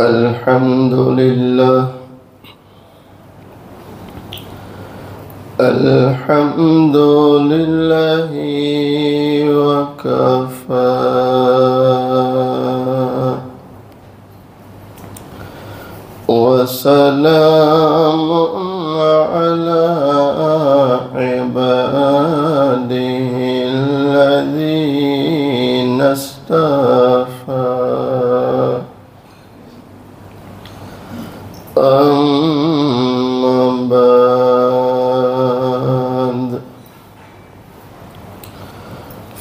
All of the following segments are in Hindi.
अल्हम्दुलिल्लाह अल्हम्दुलिल्लाहि वकफ़ा वसलामुन अला इबादिहिल्लज़ीना इस्तफ़ा अम्मा बाद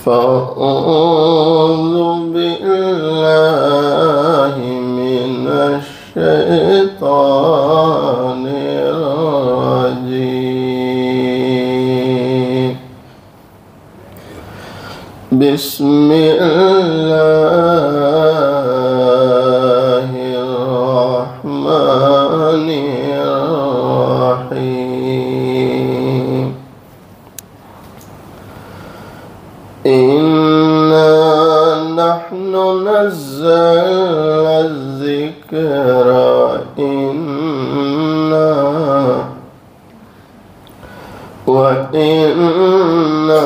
फ़अऊज़ु बिल्लाहि मिनश शैतानिर रजीम बिस्मिल्लाहिर रहमानिर रहीम इन्ना नहनु नज़्ज़लना ज़िक्रा व इन्ना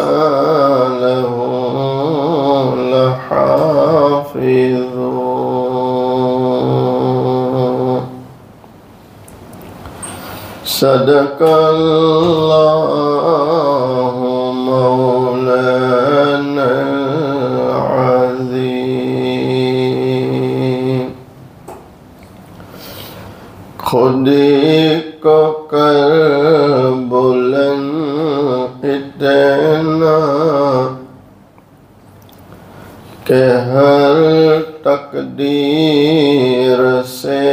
लहु लहाफ़िज़ून सदक़ल्लाहु मौलाना अज़ीम। खुदी को कर बुलंद इतना के हर तकदीर से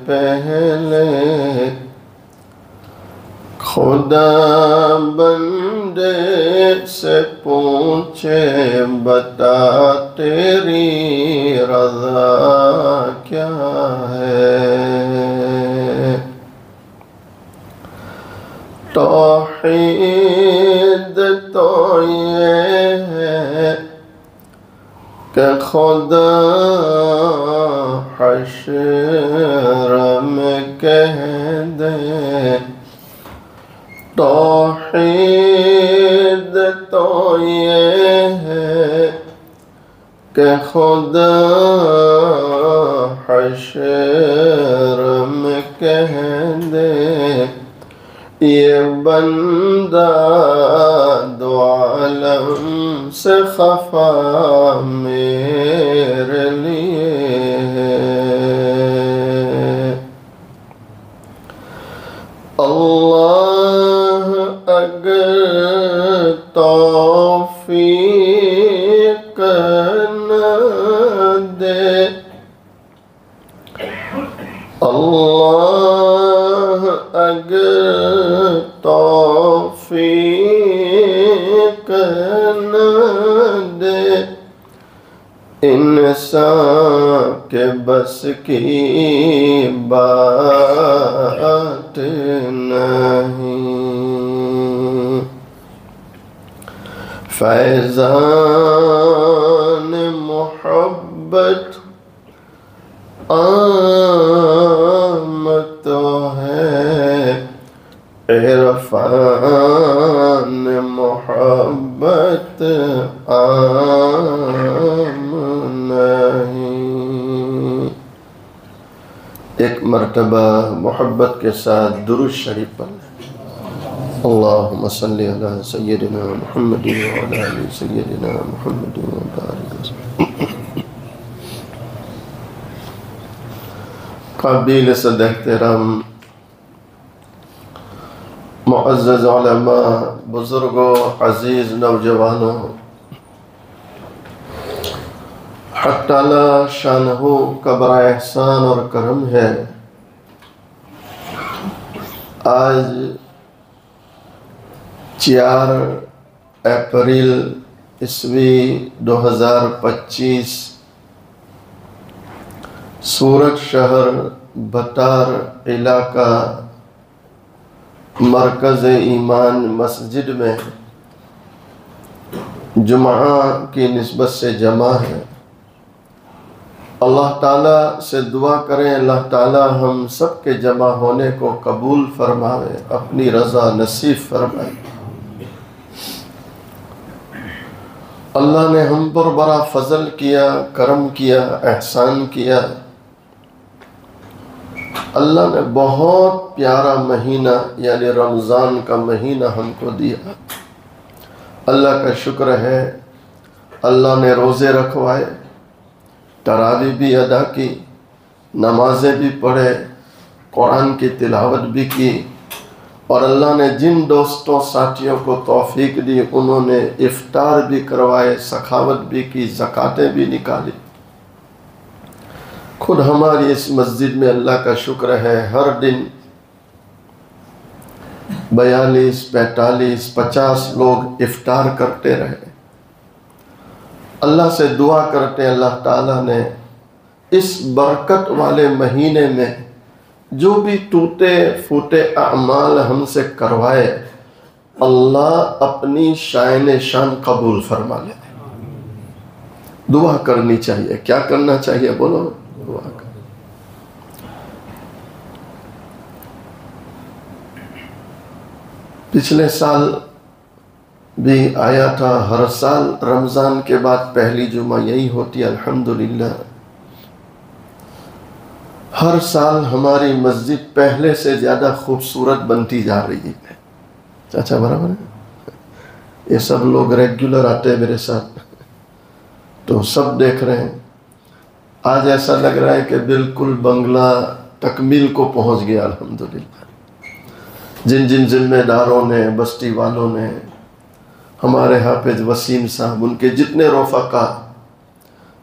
पहले खुदा बंदे से पूछे बता तेरी रज़ा क्या है। तौहीद तो ये है कि खुदा हश्र में कह दे। तौहीद तो ये है कि खुदा हश्र में कह दे ये बंदा दो आलम से खफा मेरे लिए है। अल्लाह अगर तौफीक न दे, अल्लाह अगर तौफीक न दे इंसान के बस की बात नहीं। फैज़ान मोहब्बत आम तो है, इरफान मोहब्बत आम नहीं। एक मर्तबा मोहब्बत के साथ दुरूद शरीफ पढ़ें। अल्लाहुम्मा सल्ली अला सय्यिदिना मुहम्मद व अला आलि सय्यिदिना मुहम्मद व बारिक वसल्लम। काबिल सद एहतराम मुअज़्ज़ज़ उलमा, बुजुर्गों, अजीज नौजवानों, हक़ ताला शानहू का बड़ा एहसान और करम है। आज 4 अप्रैल ईस्वी 2025 सूरत शहर बटार इलाका मरकज़ ईमान मस्जिद में जुमा की निस्बत से जमा है। अल्लाह ताला से दुआ करें, अल्लाह ताला हम सब के जमा होने को कबूल फरमावे, अपनी रज़ा नसीब फरमाए। अल्लाह ने हम पर बड़ा फजल किया, करम किया, एहसान किया। अल्लाह ने बहुत प्यारा महीना यानी रमज़ान का महीना हमको दिया। अल्लाह का शुक्र है, अल्लाह ने रोज़े रखवाए, तरावी भी अदा की, नमाजें भी पढ़े, कुरान की तिलावत भी की, और अल्लाह ने जिन दोस्तों साथियों को तौफीक दी उन्होंने इफ्तार भी करवाए, सखावत भी की, ज़कातें भी निकाली। खुद हमारी इस मस्जिद में अल्लाह का शुक्र है हर दिन 42, 45, 50 लोग इफ्तार करते रहे। अल्लाह से दुआ करते हैं अल्लाह ताला ने इस बरकत वाले महीने में जो भी टूटे फूटे अमाल हमसे करवाए, अल्लाह अपनी शान शान कबूल फरमा ले। दुआ करनी चाहिए। क्या करना चाहिए बोलो? दुआ कर। पिछले साल भी आया था, हर साल रमज़ान के बाद पहली जुमा यही होती है। अल्हम्दुलिल्लाह हर साल हमारी मस्जिद पहले से ज़्यादा खूबसूरत बनती जा रही है। चाचा बराबर है? ये सब लोग रेगुलर आते हैं मेरे साथ, तो सब देख रहे हैं। आज ऐसा लग रहा है कि बिल्कुल बंगला तकमील को पहुंच गया। अल्हम्दुलिल्लाह जिन जिन जिम्मेदारों ने, बस्ती वालों ने, हमारे हाफिज वसीम साहब, उनके जितने रफ़क़ा,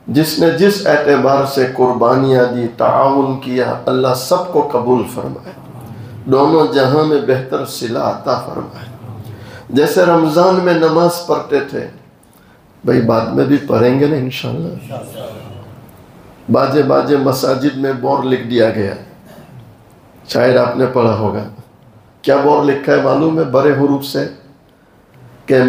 जिसने जिस एतबार से कुर्बानियाँ दी, ताउन किया, अल्लाह सबको कबूल फरमाए, दोनों जहां में बेहतर सिला अता फरमाए। जैसे रमज़ान में नमाज पढ़ते थे, भाई बाद में भी पढ़ेंगे ना इंशाअल्लाह। बाजे बाजे मसाजिद में बोर्ड लिख दिया गया, शायद आपने पढ़ा होगा। क्या बोर्ड लिखा है मालूम है? बड़े हुरूफ से कि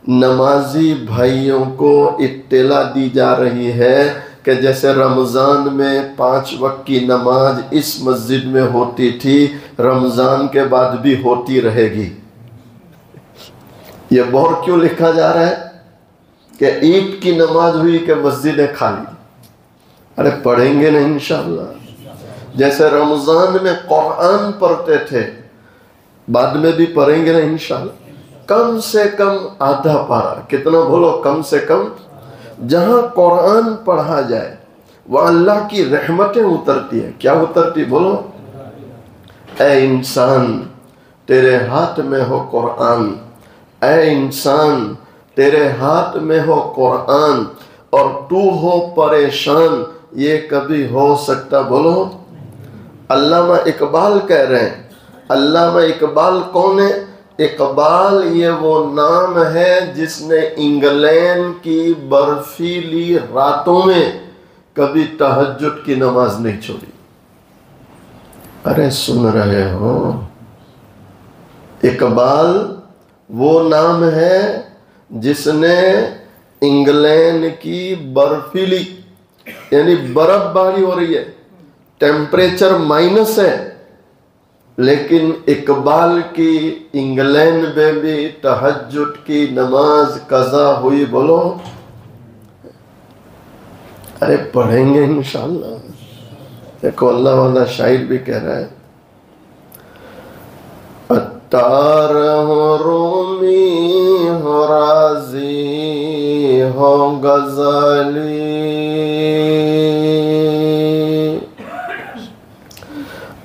नमाजी भाइयों को इत्तला दी जा रही है कि जैसे रमज़ान में 5 वक्त की नमाज इस मस्जिद में होती थी, रमज़ान के बाद भी होती रहेगी। ये बोर्ड क्यों लिखा जा रहा है कि ईद की नमाज हुई कि मस्जिदें खाली? अरे पढ़ेंगे ना इंशाअल्लाह। जैसे रमज़ान में कुरान पढ़ते थे, बाद में भी पढ़ेंगे ना इंशाअल्लाह। कम से कम आधा पारा, कितना बोलो? कम से कम। जहाँ कुरान पढ़ा जाए वह अल्लाह की रहमतें उतरती है। क्या उतरती बोलो? ऐ इंसान तेरे हाथ में हो कुरान, ऐ इंसान तेरे हाथ में हो कुरान, और तू हो परेशान, ये कभी हो सकता? बोलो। अल्लामा इकबाल कह रहे हैं। अल्लामा इकबाल कौन है? इकबाल ये वो नाम है जिसने इंग्लैंड की बर्फीली रातों में कभी तहज्जुद की नमाज नहीं छोड़ी। अरे सुन रहे हो? इकबाल वो नाम है जिसने इंग्लैंड की बर्फीली, यानी बर्फबारी हो रही है, टेम्परेचर माइनस है, लेकिन इकबाल की इंग्लैंड में भी तहज्जुद की नमाज कज़ा हुई। बोलो। अरे पढ़ेंगे इंशाअल्लाह। देखो अल्लाह वाला शायर भी कह रहा है, अत्तार हो रूमी हो राजी हो गज़ाली,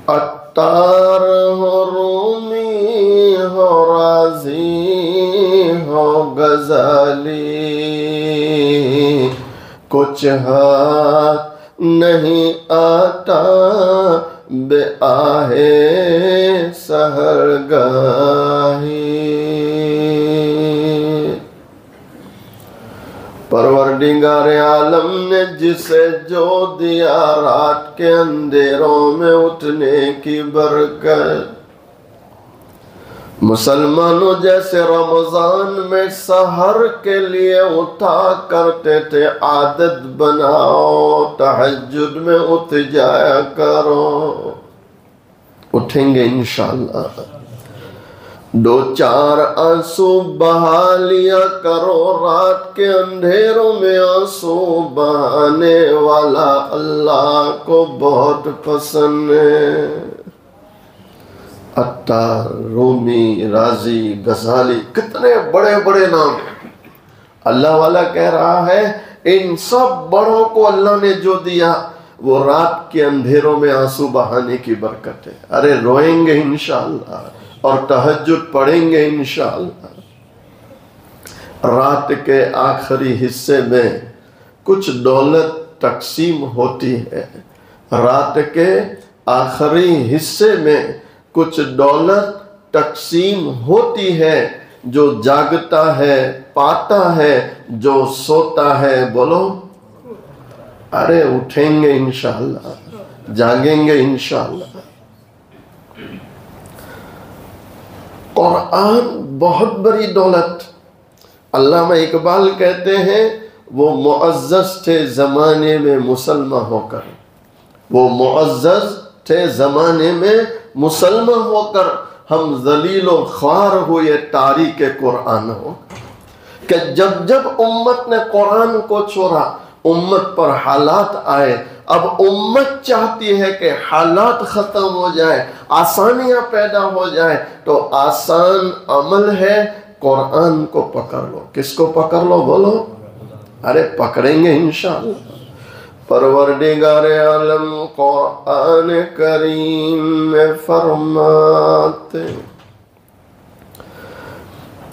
अत्तार हो रूमी हो राजी हो गज़ाली, कुछ हाथ नहीं आता बे आहे सहरगाही। परवरदिगार आलम ने जिसे जो दिया रात के अंधेरों में उठने की बरकत, मुसलमानों जैसे रमजान में सहर के लिए उठा करते थे, आदत बनाओ तहज्जुद में उठ जाया करो। उठेंगे इंशाअल्लाह। 2-4 आंसू बहा लिया करो। रात के अंधेरों में आंसू बहाने वाला अल्लाह को बहुत पसंद है। अत्तार, रूमी, राजी, गजाली, कितने बड़े बड़े नाम। अल्लाह वाला कह रहा है इन सब बड़ों को अल्लाह ने जो दिया वो रात के अंधेरों में आंसू बहाने की बरकत है। अरे रोएंगे इंशाअल्लाह और तहज्जुद पढ़ेंगे इंशाअल्लाह। रात के आखिरी हिस्से में कुछ दौलत तकसीम होती है। रात के आखिरी हिस्से में कुछ दौलत तकसीम होती है। जो जागता है पाता है, जो सोता है बोलो। अरे उठेंगे इंशाअल्लाह, जागेंगे इंशाअल्लाह। कुरान बहुत बड़ी दौलत। अल्लामा इकबाल कहते हैं वो मुअज़्ज़ज़ थे ज़माने में मुसलमान होकर। वो मुअज़्ज़ज़ थे ज़माने में मुसलमान होकर, हम ज़लील व ख्वार हुए तारीक कुरान हो। कि जब जब उम्मत ने कुरान को छोड़ा, उम्मत पर हालात आए। अब उम्मत चाहती है कि हालात ख़त्म हो जाए, आसानियाँ पैदा हो जाए। तो आसान अमल है कुरान को पकड़ लो। किसको पकड़ लो बोलो? अरे पकड़ेंगे इंशाअल्लाह। परवरदिगार आलम कुरान करीम में फरमाते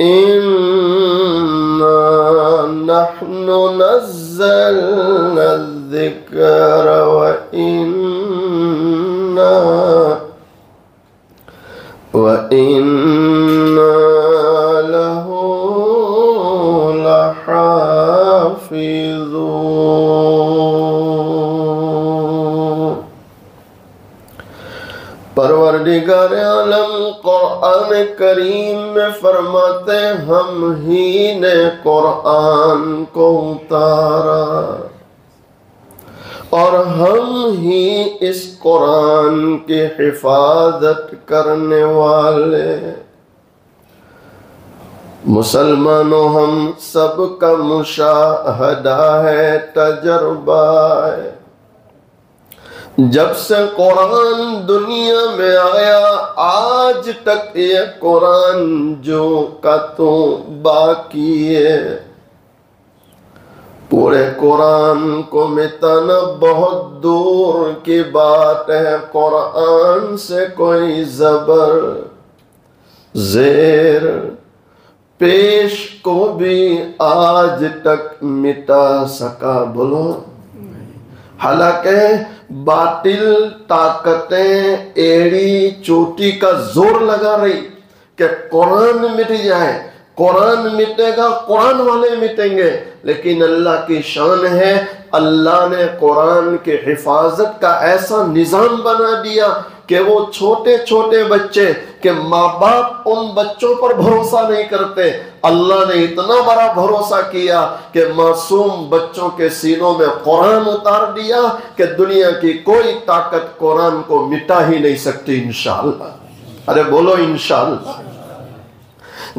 इन्ना नहनु नज़्ज़लना ज़िक्र व इन्ना लहू लहाफ़िज़ून। परवरदिगार आलम कुरान करीम में फरमाते हम ही ने कुरान को उतारा और हम ही इस कुरान की हिफाजत करने वाले। मुसलमानों हम सब का मुशाहदा है, तजर्बा है। जब से कुरान दुनिया में आया आज तक ये कुरान जो का तो बाकी है। पूरे कुरान को मिटाना बहुत दूर की बात है। कुरान से कोई जबर जेर पेश को भी आज तक मिटा सका बोलो। हालांकि बातिल ताकतें एड़ी चोटी का जोर लगा रही कि कुरान मिट जाए, कुरान मिटेगा, कुरान वाले मिटेंगे। लेकिन अल्लाह की शान है, अल्लाह ने कुरान के हिफाजत का ऐसा निज़ाम बना दिया कि वो छोटे छोटे बच्चे के माँ बाप उन बच्चों पर भरोसा नहीं करते। अल्लाह ने इतना बड़ा भरोसा किया कि मासूम बच्चों के सीनों में कुरान उतार दिया कि दुनिया की कोई ताकत कुरान को मिटा ही नहीं सकती इंशाअल्लाह। अरे बोलो इंशाअल्लाह।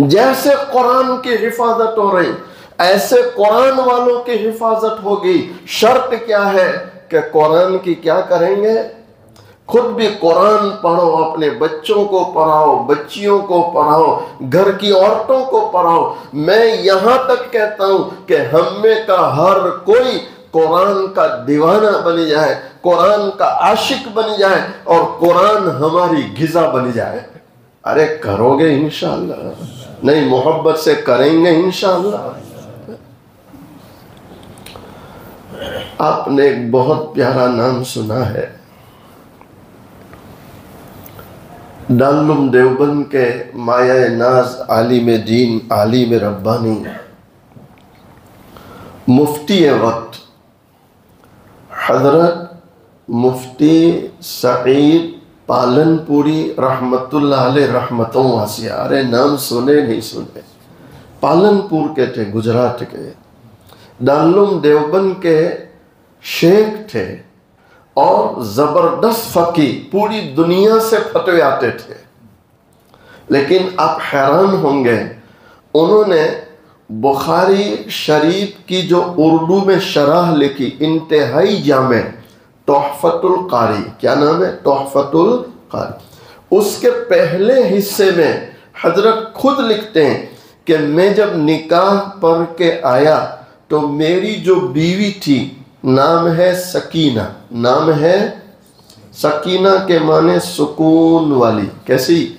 जैसे कुरान की हिफाजत हो रही ऐसे कुरान वालों की हिफाजत होगी। शर्त क्या है कि कुरान की क्या करेंगे? खुद भी कुरान पढ़ो, अपने बच्चों को पढ़ाओ, बच्चियों को पढ़ाओ, घर की औरतों को पढ़ाओ। मैं यहाँ तक कहता हूँ कि हम में का हर कोई कुरान का दीवाना बन जाए, कुरान का आशिक बन जाए और कुरान हमारी गिज़ा बन जाए। अरे करोगे इंशाअल्लाह? नहीं, मोहब्बत से करेंगे इंशाअल्लाह। आपने एक बहुत प्यारा नाम सुना है, दारुल देवबंद के माया नाज आलिम दीन आलिम रब्बानी मुफ्ती वक्त हजरत मुफ्ती सईद पालनपुरी रहमतुल्लाह अलैह रहमतों वासिया, अरे नाम सुने नहीं सुने। पालनपुर के थे, गुजरात के, दारुल देवबंद के शेख थे और जबरदस्त फकी, पूरी दुनिया से फतवे आते थे। लेकिन आप हैरान होंगे, उन्होंने बुखारी शरीफ की जो उर्दू में शरह लिखी, इंतहाई जामे, तोहफतुल कारी, क्या नाम है, तोहफतुल कारी, उसके पहले हिस्से में हजरत खुद लिखते हैं कि मैं जब निकाह पढ़ के आया तो मेरी जो बीवी थी, नाम है सकीना, नाम है सकीना के माने सुकून वाली, कैसी।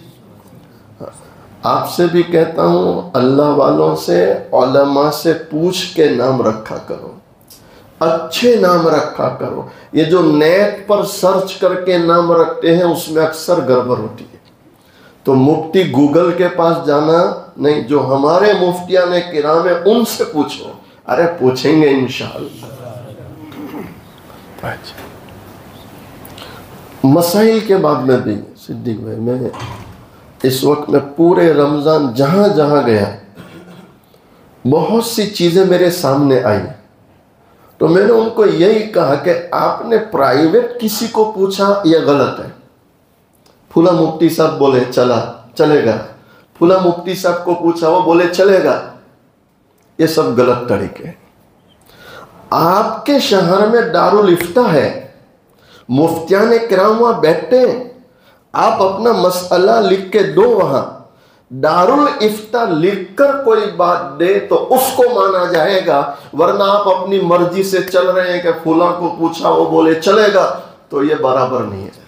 आपसे भी कहता हूँ, अल्लाह वालों से, उलमा से पूछ के नाम रखा करो, अच्छे नाम रखा करो। ये जो नेट पर सर्च करके नाम रखते हैं उसमें अक्सर गड़बड़ होती है। तो मुफ्ती गूगल के पास जाना नहीं, जो हमारे मुफ्तियाने किराम है उनसे पूछो। अरे पूछेंगे इंशाअल्लाह। मसाइल के बाद में भी सिद्दीक भाई, मैं इस वक्त में पूरे रमज़ान जहाँ जहाँ गया बहुत सी चीज़ें मेरे सामने आई, तो मैंने उनको यही कहा कि आपने प्राइवेट किसी को पूछा यह गलत है। फुला मुफ्ती साहब बोले चलेगा, फुला मुफ्ती साहब को पूछा वो बोले चलेगा, ये सब गलत तरीके। आपके शहर में दारुल इफ्ता है, मुफ्तियाने किराम वहाँ बैठते हैं, आप अपना मसला लिख के दो, वहां दारुल इफ्ता लिखकर कोई बात दे तो उसको माना जाएगा, वरना आप अपनी मर्जी से चल रहे हैं कि फुला को पूछा वो बोले चलेगा, तो ये बराबर नहीं है।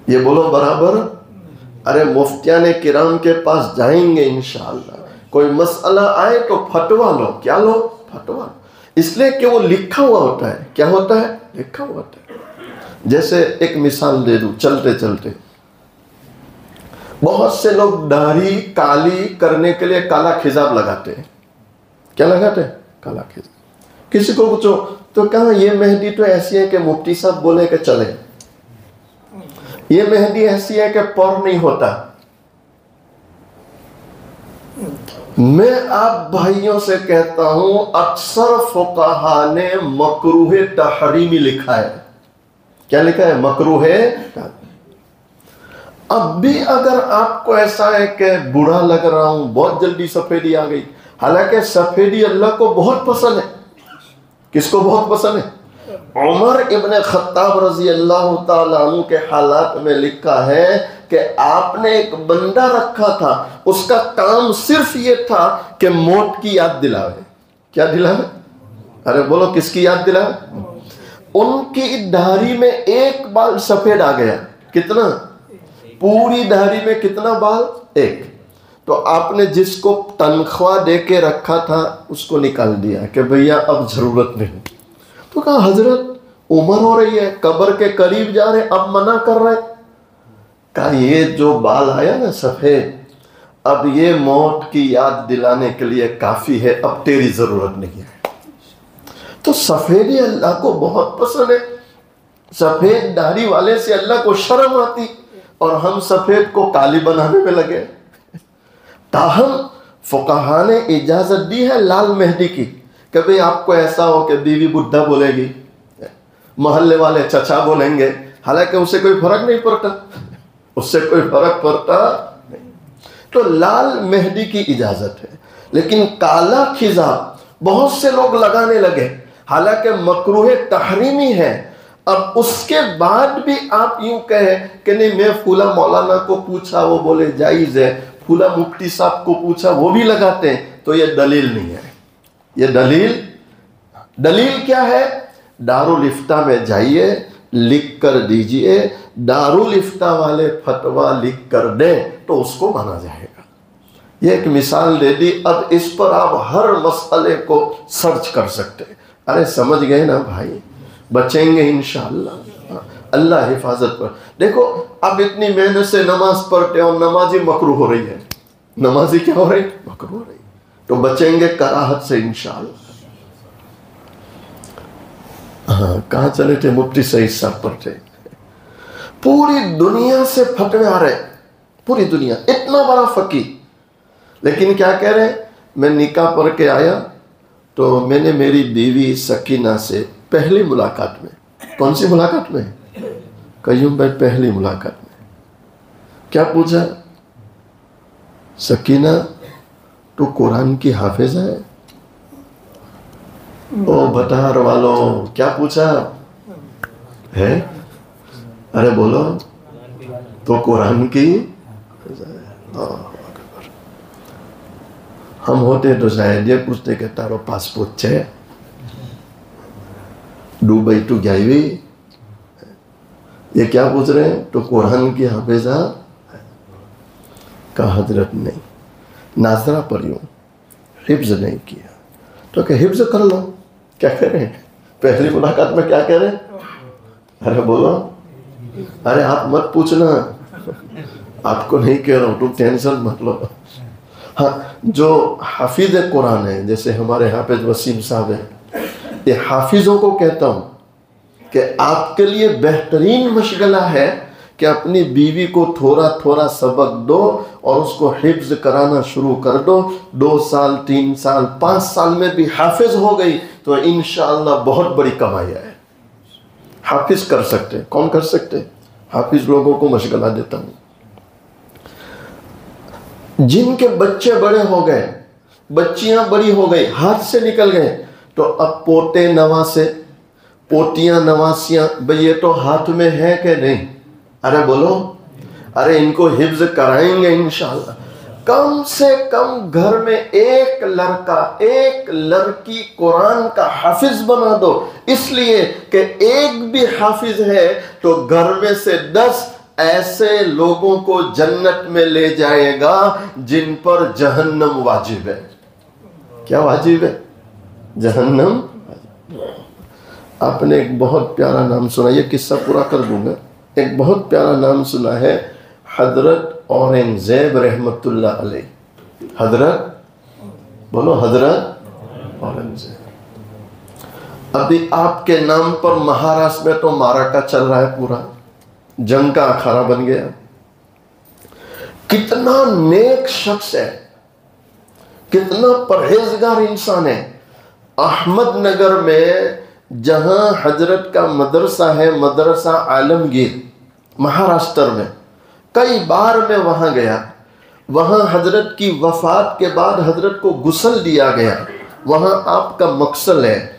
ये बोलो बराबर। अरे मुफ्तियाने किराम के पास जाएंगे इंशाअल्लाह, कोई मसला आए तो फतवा लो, क्या लो, फतवा लो, इसलिए कि वो लिखा हुआ होता है। क्या होता है, लिखा हुआ होता है। जैसे एक मिसाल दे दूं, चलते चलते बहुत से लोग दाढ़ी काली करने के लिए काला खिजाब लगाते हैं। क्या लगाते हैं, काला खिजाब। किसी को पूछो तो कहा ये मेहंदी तो ऐसी है कि मुफ्ती साहब बोले कि चले, ये मेहंदी ऐसी है कि पर नहीं होता। मैं आप भाइयों से कहता हूं, अक्सर फुकाहा ने मकरूह तहरीमी लिखा है। क्या लिखा है, मकरूह है। अब भी अगर आपको ऐसा है कि बुरा लग रहा हूं, बहुत जल्दी सफेदी आ गई, हालांकि सफेदी अल्लाह को बहुत पसंद है। किसको बहुत पसंद है, उमर इब्न खत्ताब रजी अल्लाह ताला अन्हु के हालात में लिखा है कि आपने एक बंदा रखा था, उसका काम सिर्फ ये था कि मौत की याद दिलावे। क्या दिलावे, अरे बोलो किसकी याद दिलावे। उनकी दाढ़ी में एक बाल सफेद आ गया, कितना, पूरी दाढ़ी में कितना बाल, एक। तो आपने जिसको तनख्वाह दे के रखा था उसको निकाल दिया कि भैया अब जरूरत नहीं। तो कहा हजरत उम्र हो रही है, कब्र के करीब जा रहे, अब मना कर रहे। कहा ये जो बाल आया ना सफेद, अब ये मौत की याद दिलाने के लिए काफी है, अब तेरी जरूरत नहीं है। तो सफेदी अल्लाह को बहुत पसंद है। सफेद दाढ़ी वाले से अल्लाह को शर्म आती और हम सफेद को काली बनाने में लगे। ताहम फुकाहा ने इजाजत दी है लाल मेहंदी की। कभी आपको ऐसा हो कि बीवी बुड्ढा बोलेगी, मोहल्ले वाले चचा बोलेंगे, हालांकि उससे कोई फर्क नहीं पड़ता, उससे कोई फर्क पड़ता नहीं। तो लाल मेहंदी की इजाजत है, लेकिन काला खिजाब बहुत से लोग लगाने लगे, हालांकि मकरूह तहरीमी है। अब उसके बाद भी आप यूं कहे कि नहीं मैं फूला मौलाना को पूछा वो बोले जायज़ है, फूला मुफ्ती साहब को पूछा वो भी लगाते हैं, तो ये दलील नहीं है। ये दलील क्या है, दारुल इफ्ता में जाइए, लिख कर दीजिए, दारुल इफ्ता वाले फतवा लिख कर दें तो उसको माना जाएगा। ये एक मिसाल दे दी, अब इस पर आप हर मसले को सर्च कर सकते हैं। अरे समझ गए ना भाई, बचेंगे इंशाअल्लाह, अल्लाह हिफाजत पर। देखो अब इतनी मेहनत से नमाज पढ़ते और नमाजी मकरूह हो रही है, नमाजी क्या हो रही, मकरूह हो रही, तो बचेंगे कराहत से इंशाअल्लाह। हाँ, कहाँ चले थे, मुफ्ती सईद साहब पर थे। पूरी दुनिया से फतवे आ रहे, पूरी दुनिया, इतना बड़ा फकीह। लेकिन क्या कह रहे, मैं निकाह पढ़ के आया तो मैंने मेरी बीवी सकीना से पहली मुलाकात में, कौन सी मुलाकात में? कयूम भाई पहली मुलाकात में क्या पूछा? सकीना तो कुरान की हाफिज है? ओ बटार वालों, क्या पूछा है? अरे बोलो, तो कुरान की। हम होते तो शायद ये पूछते कि तारो पासपोर्ट है, दुबई तो गई, ये क्या पूछ रहे हैं? तो कुरान की हाफिजा का हजरत नहीं, नाजरा पढ़ी हूं, हिफ्ज नहीं किया। तो क्या हिफ्ज कर लो, क्या करें? पहली मुलाकात में क्या करें? अरे बोलो, अरे आप मत पूछना, आपको नहीं कह रहा हूं, तुम टेंशन मत लो। हाँ, जो हाफिज कुरान है, जैसे हमारे हाफिज वसीम साहब है, ये हाफिजों को कहता हूं कि आपके लिए बेहतरीन मशगला है कि अपनी बीवी को थोड़ा थोड़ा सबक दो और उसको हिफ्ज कराना शुरू कर दो। 2 साल 3 साल 5 साल में भी हाफिज हो गई तो इंशाअल्लाह बहुत बड़ी कमाई है। हाफिज कर सकते, कौन कर सकते? हाफिज लोगों को मशगला देता हूं। जिनके बच्चे बड़े हो गए, बच्चियां बड़ी हो गई, हाथ से निकल गए, तो अब पोते नवासे, पोतियां नवासियां, भाई ये तो हाथ में है कि नहीं? अरे बोलो, अरे इनको हिफ्ज कराएंगे इंशाअल्लाह। कम से कम घर में एक लड़का एक लड़की कुरान का हाफिज बना दो, इसलिए कि एक भी हाफिज है तो घर में से 10 ऐसे लोगों को जन्नत में ले जाएगा जिन पर जहन्नम वाजिब है। क्या वाजिब है? जहन्नम। आपने एक बहुत प्यारा नाम सुना, ये किस्सा पूरा कर दूंगा। एक बहुत प्यारा नाम सुना है, हजरत औरंगजेब रहमतुल्लाह अलैह। हजरत बोलो, हजरत औरंगजेब। अभी आपके नाम पर महाराष्ट्र में तो माराका चल रहा है, पूरा जंग का अखाड़ा बन गया। कितना नेक शख्स है, कितना परहेजगार इंसान है। अहमदनगर में जहां हजरत का मदरसा है, मदरसा आलमगीर, महाराष्ट्र में, कई बार मैं वहां गया। वहां हजरत की वफात के बाद हजरत को गुस्ल दिया गया। वहां आपका मकसद है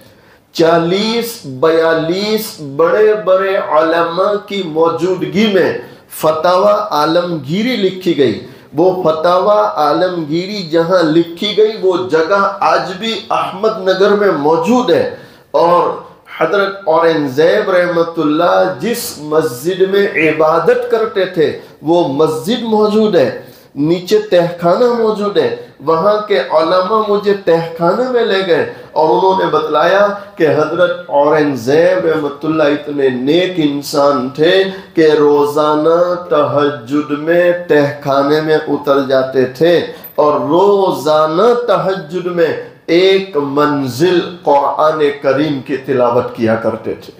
40-42 बड़े बड़े उलमा की मौजूदगी में फतावा आलमगीरी लिखी गई। वो फतावा आलमगीरी जहां लिखी गई वो जगह आज भी अहमदनगर में मौजूद है। और हजरत औरंगजेब रहमतुल्लाह जिस मस्जिद में इबादत करते थे वो मस्जिद मौजूद है, नीचे तहखाना मौजूद है। वहां के उलमा मुझे तहखाने में ले गए और उन्होंने बतलाया कि हजरत औरंगजेब रहमतुल्लाह इतने नेक इंसान थे कि रोजाना तहज्जुद में तहखाने में उतर जाते थे और रोजाना तहज्जुद में एक मंजिल कुरान करीम की तिलावत किया करते थे।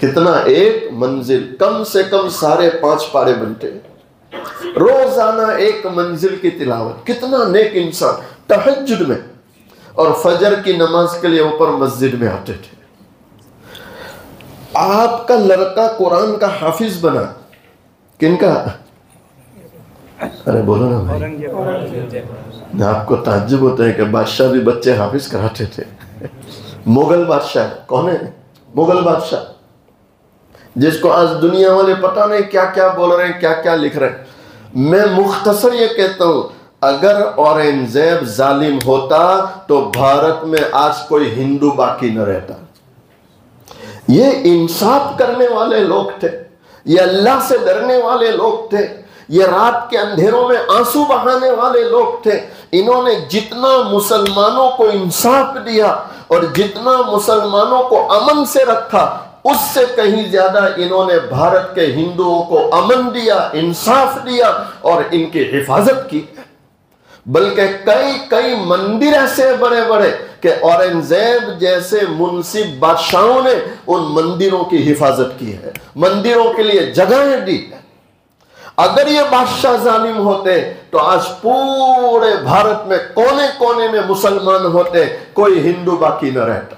कितना? एक मंजिल, कम से कम 5.5 पारे बनते, रोजाना एक मंजिल की तिलावत। कितना नेक इंसान, तहज्जुद में और फजर की नमाज के लिए ऊपर मस्जिद में आते थे। आपका लड़का कुरान का हाफिज बना, किनका? अरे बोलो ना भाई। आपको ताज्जुब होता है कि बादशाह भी बच्चे हाफिज कराते थे। मुगल बादशाह कौन है? मुगल बादशाह, जिसको आज दुनिया वाले पता नहीं क्या क्या बोल रहे हैं, क्या क्या लिख रहे हैं। मैं मुख्तसर ये कहता हूं, अगर औरंगजेब जालिम होता तो भारत में आज कोई हिंदू बाकी न रहता। ये इंसाफ करने वाले लोग थे, ये अल्लाह से डरने वाले लोग थे, ये रात के अंधेरों में आंसू बहाने वाले लोग थे। इन्होंने जितना मुसलमानों को इंसाफ दिया और जितना मुसलमानों को अमन से रखा, उससे कहीं ज्यादा इन्होंने भारत के हिंदुओं को अमन दिया, इंसाफ दिया और इनकी हिफाजत की। बल्कि कई कई मंदिर ऐसे बड़े बड़े कि औरंगजेब जैसे मुनसिब बादशाहों ने उन मंदिरों की हिफाजत की है, मंदिरों के लिए जगहें दी है। अगर ये बादशाह जालिम होते तो आज पूरे भारत में कोने कोने में मुसलमान होते, कोई हिंदू बाकी न रहता।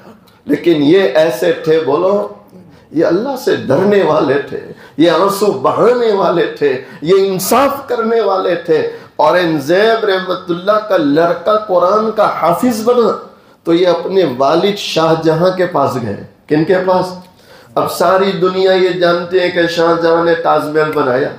लेकिन ये ऐसे थे, बोलो, ये अल्लाह से डरने वाले थे, ये आंसू बहाने वाले थे, ये इंसाफ करने वाले थे। औरंगजेब रहमतुल्लाह का लड़का कुरान का हाफिज बना तो ये अपने वालिद शाहजहां के पास गए। किनके पास? अब सारी दुनिया ये जानते हैं कि शाहजहां ने ताजमहल बनाया।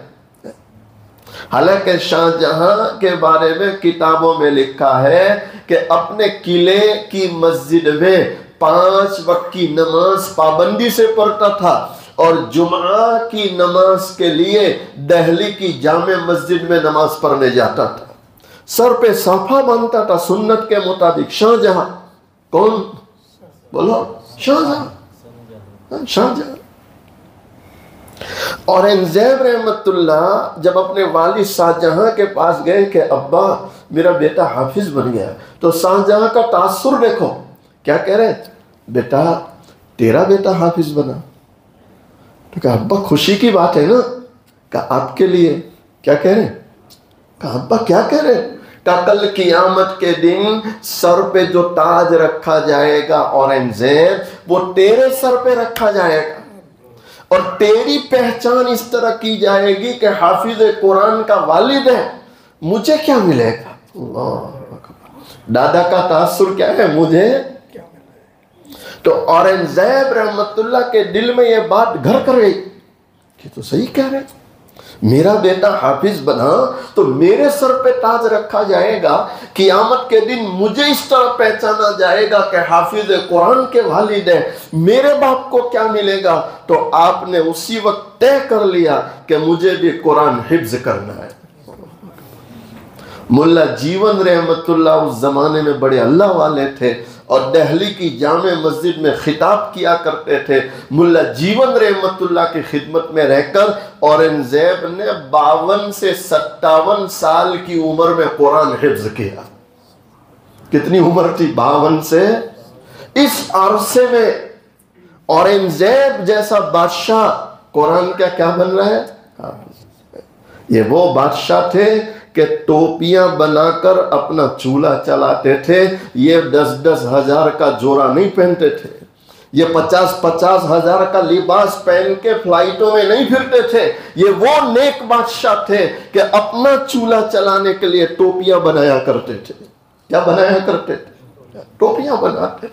हालांकि शाहजहां के बारे में किताबों में लिखा है कि अपने किले की मस्जिद में 5 वक्त की नमाज पाबंदी से पढ़ता था और जुमा की नमाज के लिए दिल्ली की जामे मस्जिद में नमाज पढ़ने जाता था। सर पे साफा बांधता था सुन्नत के मुताबिक। शाहजहां कौन? बोलो, शाहजहां। शाहजहां। औरंगजेब रहमतुल्लाह जब अपने वालिद शाहजहां के पास गए कि अब्बा मेरा बेटा हाफिज बन गया, तो शाहजहां का तासुर देखो, क्या कह रहे? बेटा तेरा बेटा हाफिज बना। तो कहा अब्बा खुशी की बात है ना। कहा आपके लिए। क्या कह रहे? कहा अब्बा क्या कह रहे? कहा कल क़यामत के दिन सर पे जो ताज रखा जाएगा औरंगजेब, वो तेरे सर पे रखा जाएगा और तेरी पहचान इस तरह की जाएगी कि हाफिज कुरान का वालिद है। मुझे क्या मिलेगा? दादा का तासुर क्या है? मुझे क्या मिलेगा? तो औरंगजेब रहमतुल्लाह के दिल में यह बात घर कर गई कि तो सही कह रहे, मेरा बेटा हाफिज बना तो मेरे सर पे ताज रखा जाएगा, क़यामत के दिन मुझे इस तरह पहचाना जाएगा कि हाफिज कुरान के वालिद है। मेरे बाप को क्या मिलेगा? तो आपने उसी वक्त तय कर लिया कि मुझे भी कुरान हिफ्ज करना है। मुल्ला जीवन रहमतुल्लाह उस जमाने में बड़े अल्लाह वाले थे और दिल्ली की जामे मस्जिद में खिताब किया करते थे। मुल्ला जीवन रहमतुल्लाह की खिदमत में रहकर औरंगजेब ने 52 से 57 साल की उम्र में कुरान हिफ्ज किया। कितनी उम्र थी? 52 से। इस अरसे में औरंगजेब जैसा बादशाह कुरान का क्या बन रहा है? ये वो बादशाह थे कि टोपियां बनाकर अपना चूल्हा चलाते थे। ये 10-10 हजार का जोड़ा नहीं पहनते थे, ये 50-50 हजार का लिबास पहन के फ्लाइटों में नहीं फिरते थे। ये वो नेक बादशाह थे कि अपना चूल्हा चलाने के लिए टोपियां बनाया करते थे। क्या बनाया करते थे? टोपियां बनाते।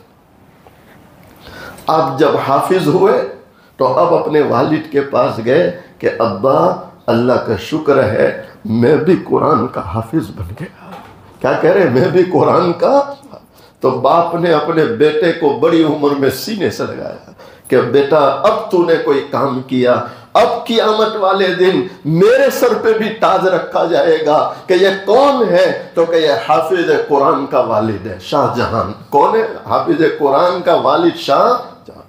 अब जब हाफिज हुए तो अब अपने वालिद के पास गए कि अब्बा अल्लाह का शुक्र है मैं भी कुरान का हाफिज बन गया। क्या कह रहे? मैं भी कुरान का। तो बाप ने अपने बेटे को बड़ी उम्र में सीने से लगाया कि बेटा अब तूने कोई काम किया, अब क़यामत वाले दिन मेरे सर पे भी ताज रखा जाएगा कि ये कौन है? तो कि ये हाफिज कुरान का वालिद है, शाहजहां। कौन है हाफिज कुरान का वालिद? शाहजहां।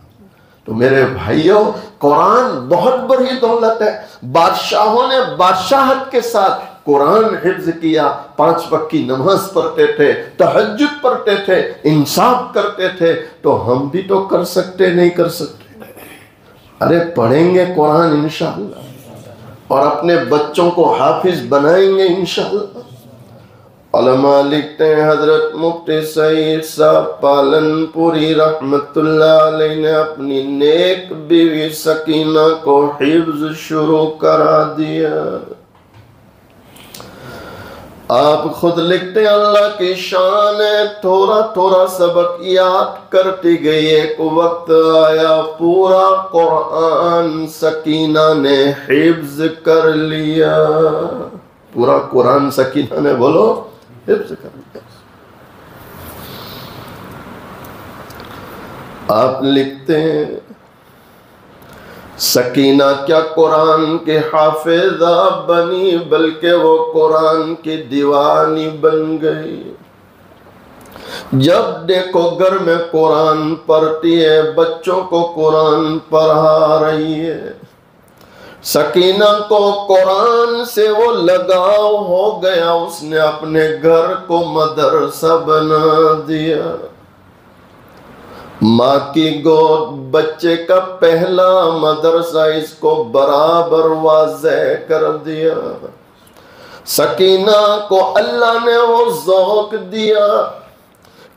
तो मेरे भाइयों, कुरान बहुत बड़ी दौलत है। बादशाहों ने बादशाहत के साथ कुरान हिफ्ज किया, 5 वक्त की नमाज पढ़ते थे, तहज्जुद पढ़ते थे, इंसाफ करते थे। तो हम भी तो कर सकते, नहीं कर सकते? अरे पढ़ेंगे कुरान इंशाअल्लाह और अपने बच्चों को हाफिज बनाएंगे इंशाअल्लाह। उलमा लिखते हैं हजरत मुफ्ती सईद साहब पालनपुरी रहमतुल्लाह अलैह ने अपनी नेक बीवी सकीना को हिफ्ज शुरू करा दिया। आप खुद लिखते हैं अल्लाह की शान है, थोड़ा थोड़ा सबक याद करती गई। एक वक्त आया पूरा कुरान सकीना ने हिफ्ज कर लिया। पूरा कुरान सकीना ने, बोलो, हिफ्ज कर लिया। आप लिखते हैं सकीना क्या कुरान के हाफिजा बनी, बल्कि वो कुरान की दीवानी बन गई। जब देखो घर में कुरान पढ़ती है, बच्चों को कुरान पढ़ा रही है। सकीना को कुरान से वो लगाव हो गया, उसने अपने घर को मदरसा बना दिया। माँ की गोद बच्चे का पहला मदरसा, इसको बराबर वाज़ेह कर दिया। सकीना को अल्लाह ने वो ज़ौक़ दिया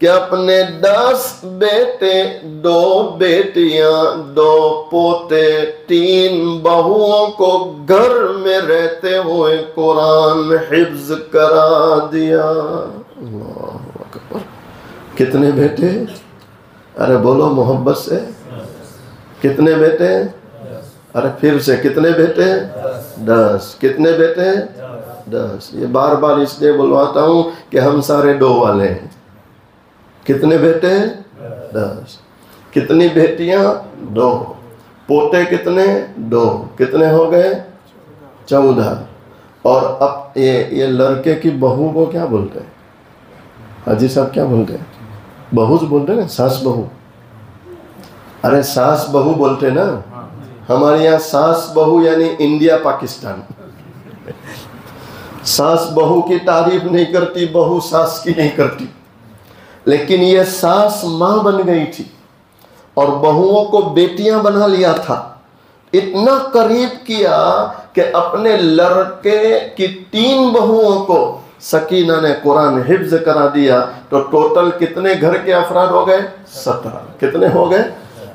कि अपने 10 बेटे, 2 बेटियां, 2 पोते, 3 बहुओं को घर में रहते हुए कुरान हिफ्ज करा दिया। अल्लाहु अकबर। कितने बेटे? अरे बोलो मोहब्बत से, कितने बेटे? अरे फिर से कितने बेटे? 10। कितने बेटे? 10। ये बार बार इसलिए बुलवाता हूँ कि हम सारे 2 वाले हैं। कितने बेटे? 10। कितनी बेटियां? 2। पोते कितने? 2। कितने हो गए? 14। और अब ये लड़के की बहू को क्या बोलते हैं? हाजी साहब क्या बोलते हैं? बहू बोलते हैं ना, सास बहू। अरे सास बहू बोलते ना, हमारे यहाँ सास बहू यानी इंडिया पाकिस्तान। सास बहू की तारीफ नहीं करती, बहू सास की नहीं करती। लेकिन ये सास माँ बन गई थी और बहुओं को बेटियां बना लिया था। इतना करीब किया कि अपने लड़के की 3 बहुओं को सकीना ने कुरान हिफ्ज करा दिया। तो टोटल कितने घर के अफराद हो गए? 17। कितने हो गए?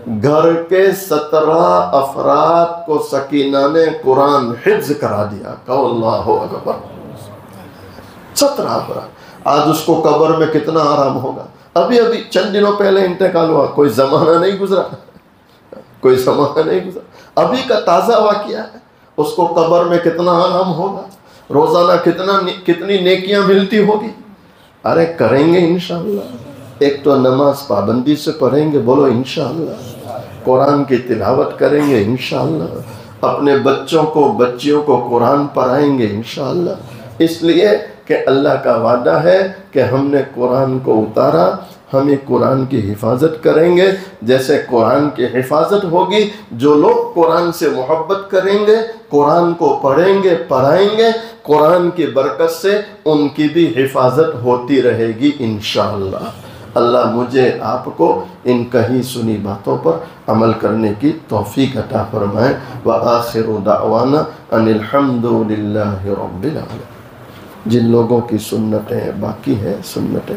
घर के 17 अफराद को सकीना ने कुरान हिफ्ज करा दिया। कहो अल्लाहु अकबर। 17 अफराद। आज उसको कब्र में कितना आराम होगा। अभी अभी चंद दिनों पहले इंतकाल हुआ, कोई जमाना नहीं गुजरा, कोई जमाना नहीं गुजरा, अभी का ताज़ा वाक़या है। उसको कब्र में कितना आराम होगा, रोज़ाना कितनी नेकियां मिलती होगी। अरे करेंगे इंशाअल्लाह। एक तो नमाज पाबंदी से पढ़ेंगे, बोलो इंशाअल्लाह। कुरान की तिलावत करेंगे इंशाअल्लाह। अपने बच्चों को बच्चियों को कुरान पढ़ाएंगे इंशाअल्लाह। इसलिए कि अल्लाह का वादा है कि हमने कुरान को उतारा, हमें कुरान की हिफाजत करेंगे। जैसे कुरान की हिफाजत होगी, जो लोग कुरान से मोहब्बत करेंगे, कुरान को पढ़ेंगे, पढ़ाएंगे, कुरान की बरकत से उनकी भी हिफाजत होती रहेगी इंशाअल्लाह। अल्लाह मुझे आपको इन कही सुनी बातों पर अमल करने की तौफीक अता फरमाए। व आखिरु दावाना अनिल हम्दुलिल्लाहि रब्बिल आलमीन। जिन लोगों की सुन्नतें बाकी हैं, सुन्नतें